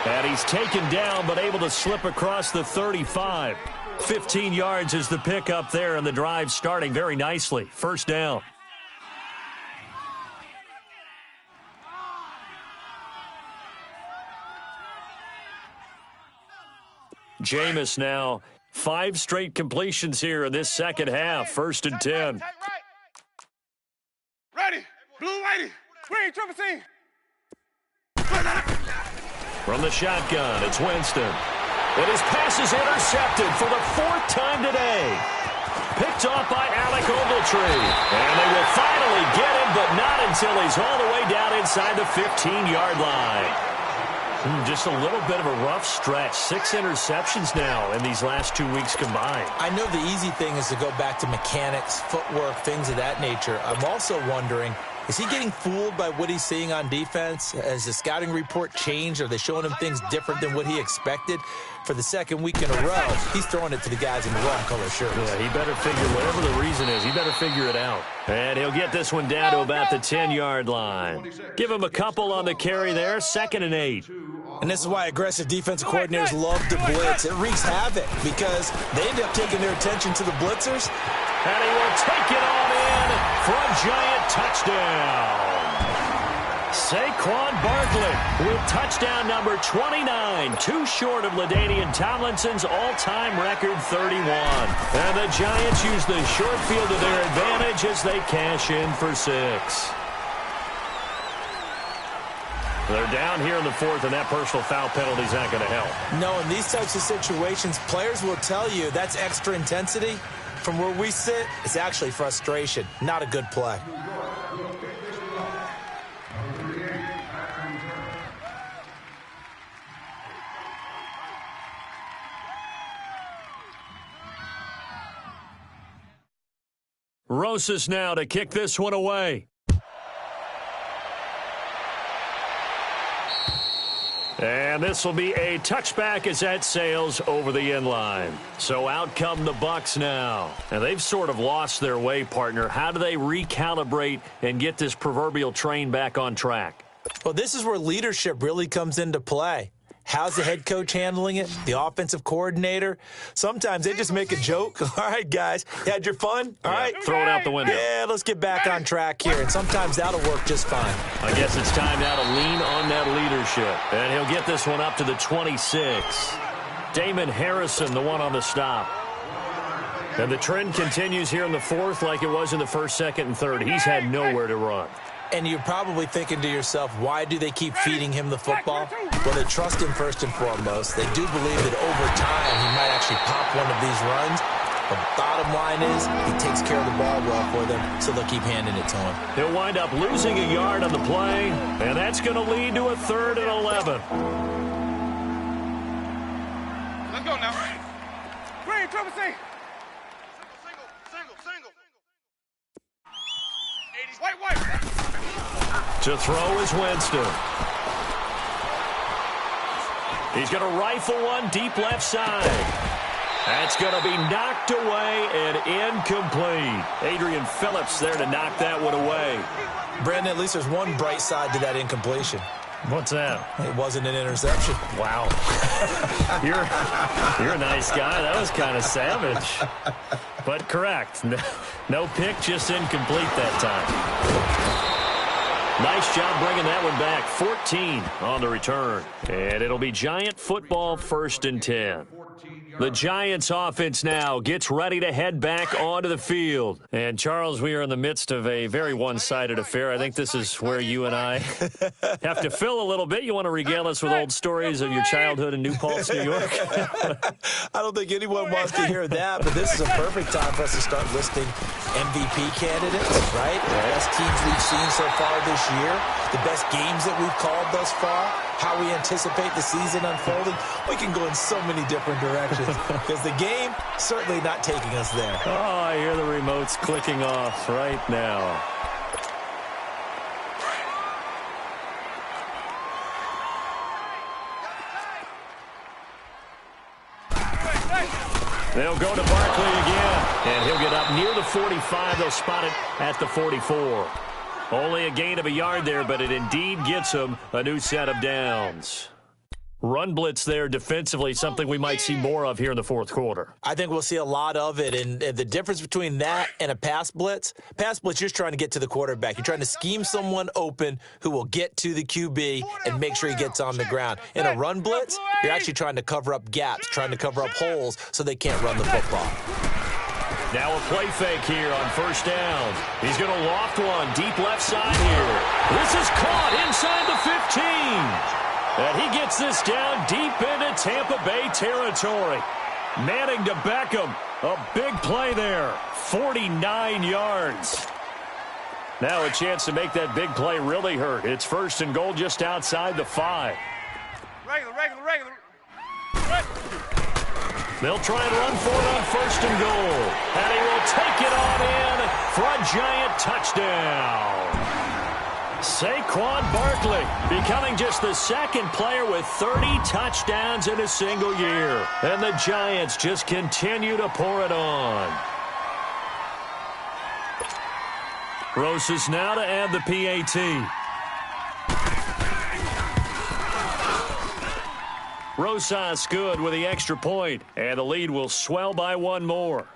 And he's taken down but able to slip across the 35. 15 yards is the pickup there, and the drive starting very nicely. 1st down. Jameis now, 5 straight completions here in this second half. 1st and 10. Ready. Blue whitey. Green triple C. From the shotgun, it's Winston. And his pass is intercepted for the 4th time today. Picked off by Alec Ogletree. And they will finally get him, but not until he's all the way down inside the 15-yard line. Just a little bit of a rough stretch. 6 interceptions now in these last 2 weeks combined. I know the easy thing is to go back to mechanics, footwork, things of that nature. I'm also wondering, is he getting fooled by what he's seeing on defense? Has the scouting report changed? Are they showing him things different than what he expected? For the 2nd week in a row, he's throwing it to the guys in the wrong color shirts. Yeah, he better figure, whatever the reason is, he better figure it out. And he'll get this one down to about the 10-yard line. Give him a couple on the carry there, 2nd and 8. And this is why aggressive defensive coordinators love to blitz. It wreaks havoc because they end up taking their attention to the blitzers. And he will take it on in for a giant touchdown. Saquon Barkley with touchdown number 29, too short of LaDainian Tomlinson's all-time record 31. And the Giants use the short field to their advantage as they cash in for 6. They're down here in the 4th, and that personal foul penalty is not going to help. No, in these types of situations, players will tell you that's extra intensity. From where we sit, it's actually frustration, not a good play. Rosas now to kick this one away. And this will be a touchback as that sails over the end line. So out come the Bucs now. And they've sort of lost their way, partner. How do they recalibrate and get this proverbial train back on track? Well, this is where leadership really comes into play. How's the head coach handling it? The offensive coordinator? Sometimes they just make a joke. All right, guys, you had your fun? All right. Throw it out the window. Yeah, let's get back on track here. And sometimes that'll work just fine. I guess it's time now to lean on that leadership. And he'll get this one up to the 26. Damon Harrison, the one on the stop. And the trend continues here in the 4th like it was in the 1st, 2nd, and 3rd. He's had nowhere to run. And you're probably thinking to yourself, why do they keep feeding him the football? Well, they trust him first and foremost. They do believe that over time he might actually pop one of these runs. The bottom line is he takes care of the ball well for them, so they'll keep handing it to him. He'll wind up losing a yard on the play, and that's going to lead to a 3rd and 11. Let's go now. Green, triple C. Single. 80s. White. To throw is Winston. He's going to rifle one deep left side. That's going to be knocked away and incomplete. Adrian Phillips there to knock that one away. Brandon, at least there's one bright side to that incompletion. What's that? It wasn't an interception. Wow. You're a nice guy. That was kind of savage. But correct. No pick, just incomplete that time. Nice job bringing that one back. 14 on the return. And it'll be Giant football, 1st and 10. The Giants offense now gets ready to head back onto the field. And, Charles, we are in the midst of a very one-sided affair. I think this is where you and I have to fill a little bit. You want to regale us with old stories of your childhood in New Paltz, New York? I don't think anyone wants to hear that, but this is a perfect time for us to start listing MVP candidates, right? The best teams we've seen so far this year, the best games that we've called thus far, how we anticipate the season unfolding. We can go in so many different directions because the game certainly not taking us there. Oh, I hear the remotes clicking off right now. They'll go to Barkley again, and he'll get up near the 45. They'll spot it at the 44. Only a gain of a yard there, but it indeed gets him a new set of downs. Run blitz there defensively, something we might see more of here in the fourth quarter. I think we'll see a lot of it, and the difference between that and a pass blitz, you're just trying to get to the quarterback. You're trying to scheme someone open who will get to the QB and make sure he gets on the ground. In a run blitz, you're actually trying to cover up gaps, trying to cover up holes so they can't run the football. Now a play fake here on first down. He's going to loft one deep left side here. This is caught inside the 15. And he gets this down deep into Tampa Bay territory. Manning to Beckham. A big play there. 49 yards. Now a chance to make that big play really hurt. It's first and goal just outside the 5. Regular. They'll try and run for it on first and goal. And he will take it on in for a giant touchdown. Saquon Barkley becoming just the second player with 30 touchdowns in a single year. And the Giants just continue to pour it on. Rosas now to add the PAT. Rosas good with the extra point, and the lead will swell by one more.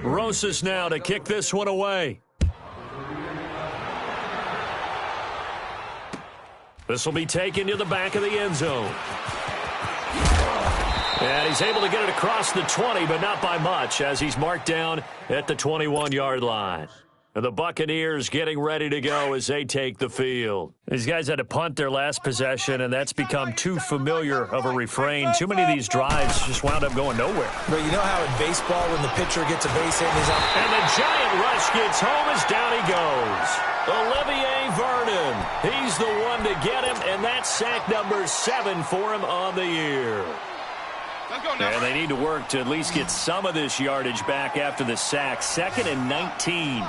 Rosas now to kick this one away. This will be taken to the back of the end zone. And he's able to get it across the 20, but not by much, as he's marked down at the 21-yard line. And the Buccaneers getting ready to go as they take the field. These guys had to punt their last possession, and that's become too familiar of a refrain. Too many of these drives just wound up going nowhere. But you know how in baseball when the pitcher gets a base hit, he's on. And the giant rush gets home as down he goes. Olivier Vernon, he's the one to get him, and that's sack number 7 for him on the year. And they need to work to at least get some of this yardage back after the sack. 2nd and 19.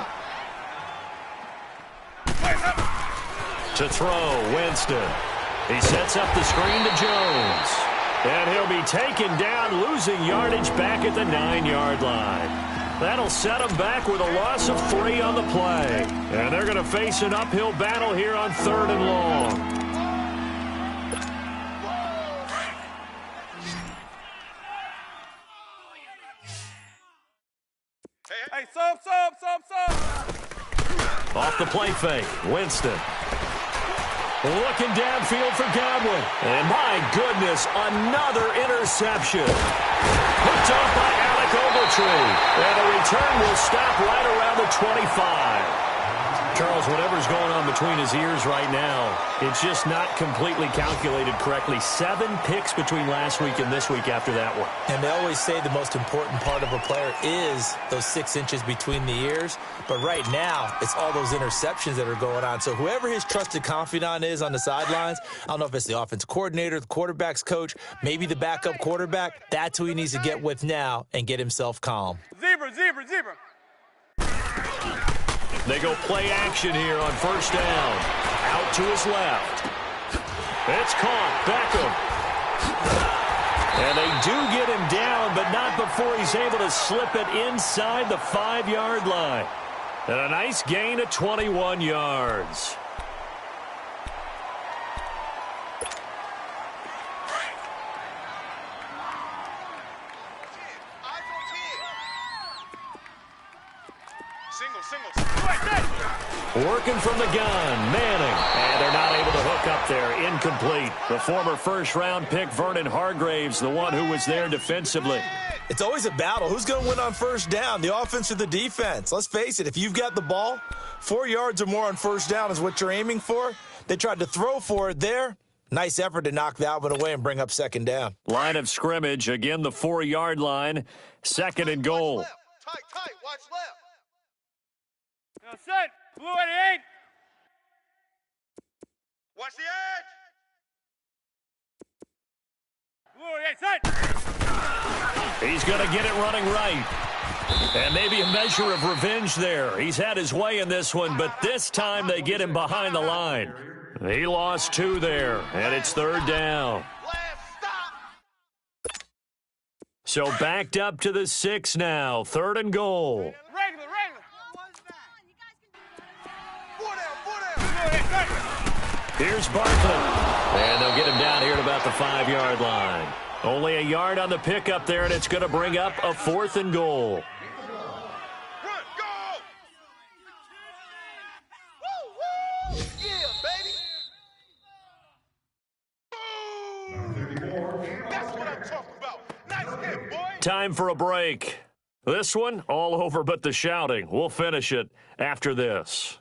To throw, Winston. He sets up the screen to Jones. And he'll be taken down, losing yardage back at the 9-yard line. That'll set him back with a loss of 3 on the play. And they're going to face an uphill battle here on 3rd and long. Hey, sub. Off the play fake, Winston. Looking downfield for Godwin. And my goodness, another interception. Picked up by Alec Ogletree. And the return will stop right around the 25. Charles, whatever's going on between his ears right now, it's just not completely calculated correctly. 7 picks between last week and this week after that one. And they always say the most important part of a player is those 6 inches between the ears. But right now, it's all those interceptions that are going on. So whoever his trusted confidant is on the sidelines, I don't know if it's the offensive coordinator, the quarterback's coach, maybe the backup quarterback, that's who he needs to get with now and get himself calm. Zebra. They go play action here on first down. Out to his left. It's caught. Beckham. And they do get him down, but not before he's able to slip it inside the 5-yard line. And a nice gain of 21 yards. Working from the gun, Manning. And they're not able to hook up there. Incomplete. The former first-round pick, Vernon Hargraves, the one who was there defensively. It's always a battle. Who's going to win on first down, the offense or the defense? Let's face it, if you've got the ball, 4 yards or more on first down is what you're aiming for. They tried to throw for it there. Nice effort to knock that one away and bring up second down. Line of scrimmage, again the 4-yard line, second and goal. Tight, watch left. Now set, blue 88. Watch the edge. Blue 88, set. He's going to get it running right. And maybe a measure of revenge there. He's had his way in this one, but this time they get him behind the line. He lost 2 there, and it's third down. So backed up to the 6 now, third and goal. Regular. 4 down. Here's Barkley. And they'll get him down here at about the 5-yard line. Only a yard on the pickup there, and it's going to bring up a 4th and goal. Run, go! Woo! Yeah, baby! Boom! That's what I'm talking about. Nice hit, boy! Time for a break. This one, all over but the shouting. We'll finish it after this.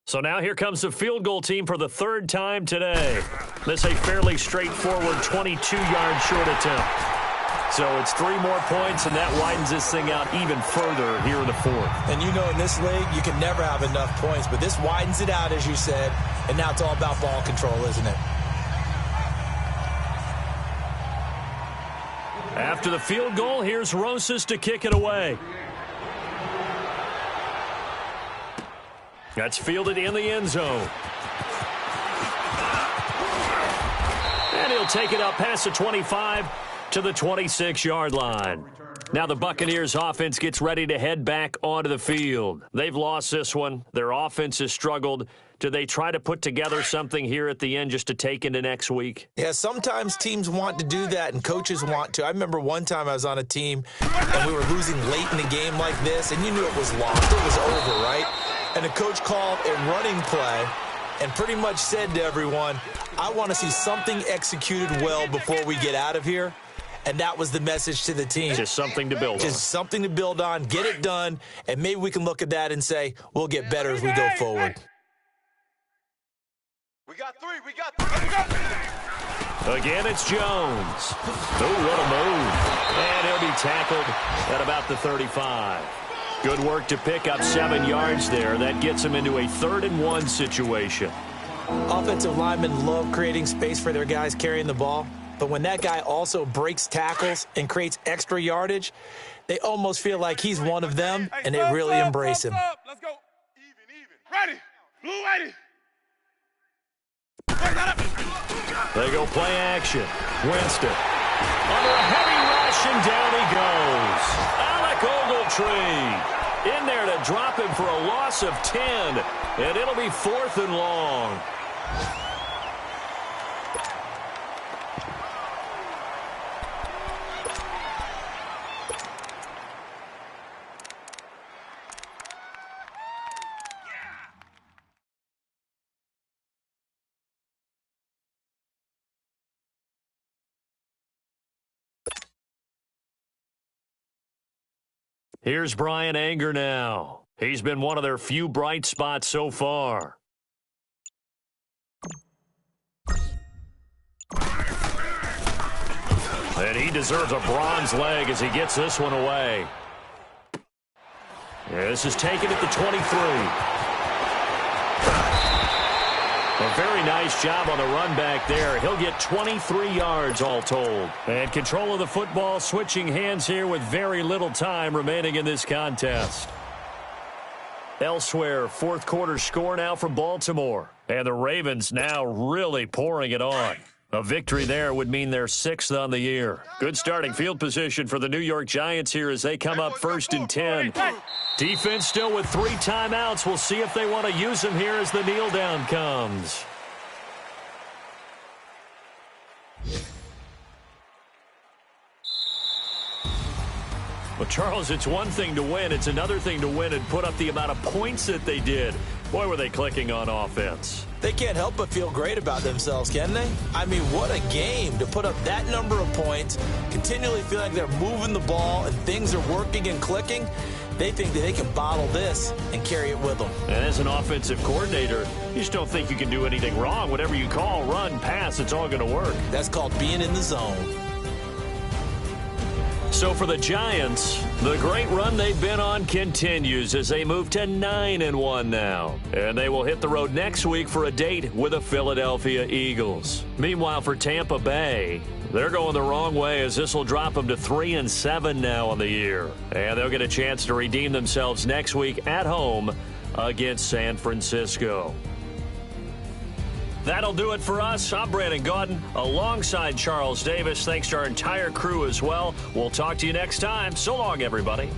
So now here comes the field goal team for the 3rd time today. This a fairly straightforward 22-yard short attempt. So it's 3 more points, and that widens this thing out even further here in the 4th. And you know in this league, you can never have enough points, but this widens it out, as you said, and now it's all about ball control, isn't it? After the field goal, here's Rosas to kick it away. That's fielded in the end zone. And he'll take it up past the 25 to the 26-yard line. Now the Buccaneers offense gets ready to head back onto the field. They've lost this one. Their offense has struggled. Do they try to put together something here at the end just to take into next week? Yeah, sometimes teams want to do that and coaches want to. I remember one time I was on a team and we were losing late in a game like this, and you knew it was lost. It was over, right? And the coach called a running play and pretty much said to everyone, I want to see something executed well before we get out of here. And that was the message to the team. Just something to build on. Just something to build on, get it done, and maybe we can look at that and say, we'll get better as we go forward. We got 3. Again, it's Jones. Oh, what a move. And he'll be tackled at about the 35. Good work to pick up 7 yards there. That gets him into a 3rd and 1 situation. Offensive linemen love creating space for their guys carrying the ball. But when that guy also breaks tackles and creates extra yardage, they almost feel like he's one of them, and they really embrace him. Let's go. Even. Ready. Blue 80. They go play action. Winston. Under a heavy rush, and down he goes. Alec Ogletree in there to drop him for a loss of 10, and it'll be 4th and long. Here's Brian Anger now. He's been one of their few bright spots so far. And he deserves a bronze leg as he gets this one away. This is taken at the 23. A very nice job on the run back there. He'll get 23 yards all told. And control of the football switching hands here with very little time remaining in this contest. Elsewhere, 4th quarter score now from Baltimore. And the Ravens now really pouring it on. A victory there would mean they're 6th on the year. Good starting field position for the New York Giants here as they come up 1st and 10. Defense still with 3 timeouts. We'll see if they want to use them here as the kneel down comes. Well, Charles, it's one thing to win. It's another thing to win and put up the amount of points that they did. Boy, were they clicking on offense. They can't help but feel great about themselves, can they? I mean, what a game to put up that number of points, continually feel like they're moving the ball and things are working and clicking. They think that they can bottle this and carry it with them. And as an offensive coordinator, you just don't think you can do anything wrong. Whatever you call, run, pass, it's all going to work. That's called being in the zone. So for the Giants, the great run they've been on continues as they move to 9-1 now. And they will hit the road next week for a date with the Philadelphia Eagles. Meanwhile, for Tampa Bay, they're going the wrong way as this will drop them to 3-7 now on the year. And they'll get a chance to redeem themselves next week at home against San Francisco. That'll do it for us. I'm Brandon Gaudin alongside Charles Davis. Thanks to our entire crew as well. We'll talk to you next time. So long, everybody.